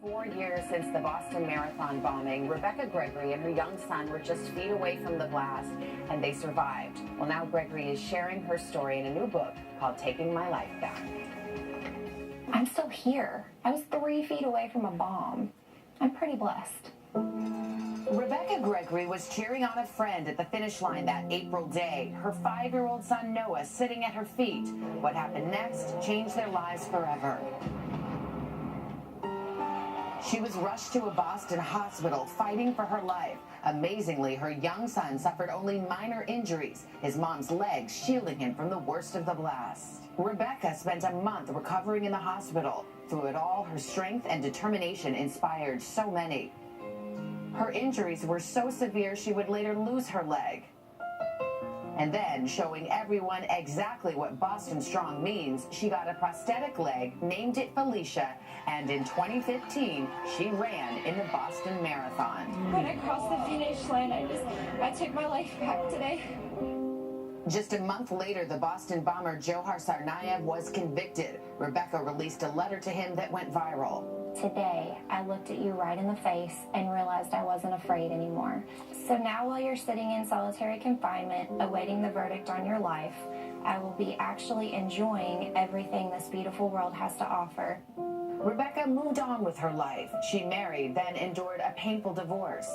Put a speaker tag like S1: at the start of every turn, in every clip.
S1: 4 years since the Boston Marathon bombing, Rebecca Gregory and her young son were just feet away from the blast, and they survived. Well, now Gregory is sharing her story in a new book called Taking My Life Back.
S2: I'm still here. I was 3 feet away from a bomb. I'm pretty blessed.
S1: Rebecca Gregory was cheering on a friend at the finish line that April day. Her 5-year-old son Noah sitting at her feet. What happened next changed their lives forever. She was rushed to a Boston hospital fighting for her life. Amazingly, her young son suffered only minor injuries, his mom's legs shielding him from the worst of the blast. Rebecca spent a month recovering in the hospital. Through it all, her strength and determination inspired so many. Her injuries were so severe she would later lose her leg. And then, showing everyone exactly what Boston Strong means, she got a prosthetic leg, named it Felicia, and in 2015, she ran in the Boston Marathon.
S2: When I crossed the finish line, I took my life back today.
S1: Just a month later, the Boston bomber Dzhokhar Tsarnaev was convicted. Rebecca released a letter to him that went viral.
S2: Today, I looked at you right in the face and realized I wasn't afraid anymore. So now while you're sitting in solitary confinement, awaiting the verdict on your life, I will be actually enjoying everything this beautiful world has to offer.
S1: Rebecca moved on with her life. She married, then endured a painful divorce.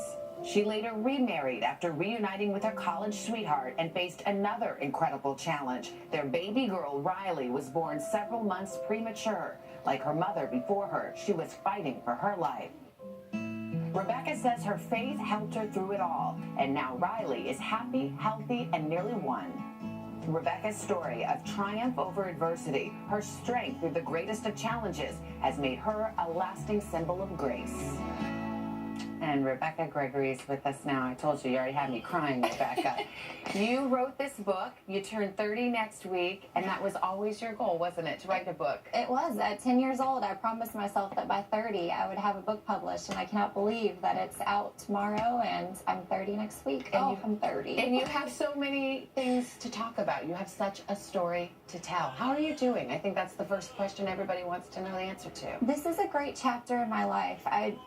S1: She later remarried after reuniting with her college sweetheart and faced another incredible challenge. Their baby girl, Riley, was born several months premature. Like her mother before her, she was fighting for her life. Rebecca says her faith helped her through it all, and now Riley is happy, healthy, and nearly won. Rebecca's story of triumph over adversity, her strength through the greatest of challenges, has made her a lasting symbol of grace. And Rebecca Gregory is with us now. I told you, you already had me crying, Rebecca. You wrote this book. You turn 30 next week, and that was always your goal, wasn't it, to write a book?
S2: It was. At 10 years old, I promised myself that by 30, I would have a book published, and I cannot believe that it's out tomorrow, and I'm 30 next week. And I'm 30.
S1: And you have so many things to talk about. You have such a story to tell. How are you doing? I think that's the first question everybody wants to know the answer to.
S2: This is a great chapter in my life.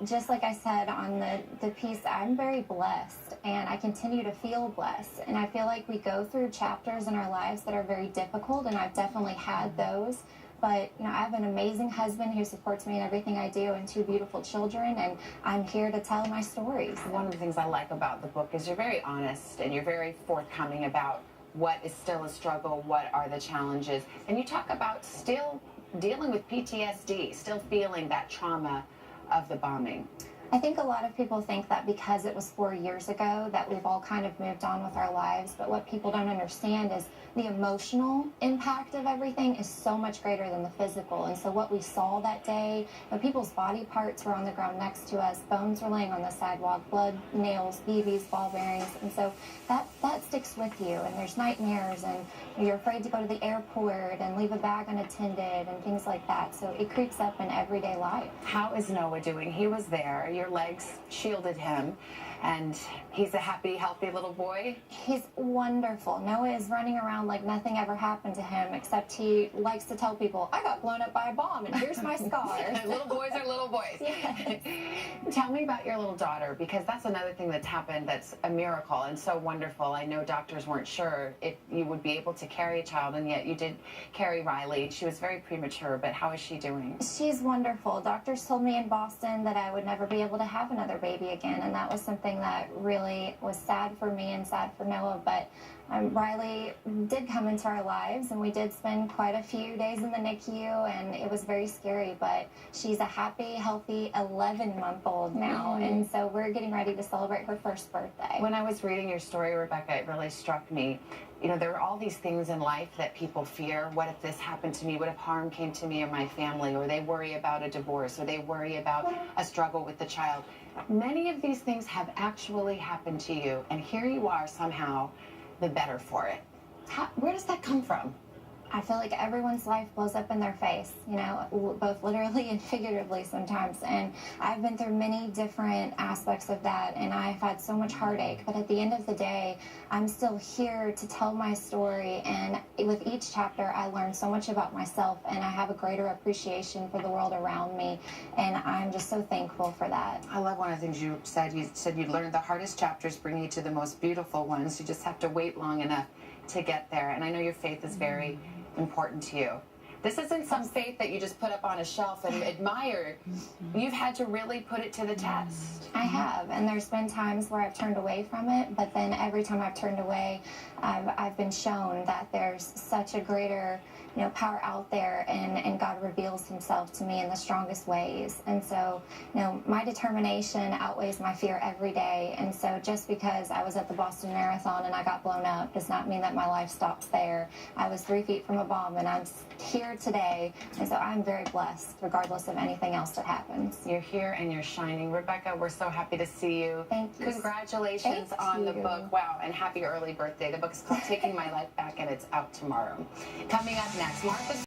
S2: Just like I said on the piece, I'm very blessed, and I continue to feel blessed. And I feel like we go through chapters in our lives that are very difficult, and I've definitely had those. But, you know, I have an amazing husband who supports me in everything I do, and 2 beautiful children, and I'm here to tell my stories.
S1: One of the things I like about the book is you're very honest, and you're very forthcoming about what is still a struggle, what are the challenges, and you talk about still dealing with PTSD, still feeling that trauma of the bombing.
S2: I think a lot of people think that because it was 4 years ago that we've all kind of moved on with our lives, but what people don't understand is the emotional impact of everything is so much greater than the physical. And so what we saw that day, people's body parts were on the ground next to us, bones were laying on the sidewalk, blood, nails, BBs, ball bearings, and so that sticks with you, and there's nightmares, and you're afraid to go to the airport and leave a bag unattended and things like that. So it creeps up in everyday life.
S1: How is Noah doing? He was there. Your legs shielded him, and he's a happy, healthy little boy.
S2: He's wonderful. Noah is running around like nothing ever happened to him, except he likes to tell people, I got blown up by a bomb, and here's my scars.
S1: Little boys are little boys.
S2: Yes.
S1: Tell me about your little daughter, because that's another thing that's happened that's a miracle and so wonderful. I know doctors weren't sure if you would be able to carry a child, and yet you did carry Riley. She was very premature, but how is she doing?
S2: She's wonderful. Doctors told me in Boston that I would never be able to have another baby again, and that was something that really was sad for me and sad for Noah. But Riley did come into our lives, and we did spend quite a few days in the NICU, and it was very scary, but she's a happy, healthy 11-month-old now, and so we're getting ready to celebrate her first birthday.
S1: When I was reading your story, Rebecca, it really struck me. You know, there are all these things in life that people fear. What if this happened to me? What if harm came to me or my family? Or they worry about a divorce, or they worry about a struggle with the child. Many of these things have actually happened to you, and here you are somehow the better for it. Where does that come from?
S2: I feel like everyone's life blows up in their face, you know, both literally and figuratively sometimes. And I've been through many different aspects of that, and I've had so much heartache. But at the end of the day, I'm still here to tell my story. And with each chapter, I learn so much about myself, and I have a greater appreciation for the world around me. And I'm just so thankful for that.
S1: I love one of the things you said. You said you learned the hardest chapters bring you to the most beautiful ones. You just have to wait long enough to get there. And I know your faith is very important to you. This isn't some faith that you just put up on a shelf and admire. You've had to really put it to the test.
S2: I have, and there's been times where I've turned away from it, but then every time I've turned away, I've been shown that there's such a greater, you know, power out there, and God reveals himself to me in the strongest ways. And so, you know, my determination outweighs my fear every day. And so just because I was at the Boston Marathon and I got blown up does not mean that my life stops there. I was 3 feet from a bomb, and I'm here today, and so I'm very blessed regardless of anything else that happens.
S1: You're here and you're shining. Rebecca, we're so happy to see you.
S2: Thank you.
S1: Congratulations on the book. Wow, and happy early birthday. The book is called Taking My Life Back, and it's out tomorrow. Coming up next, Martha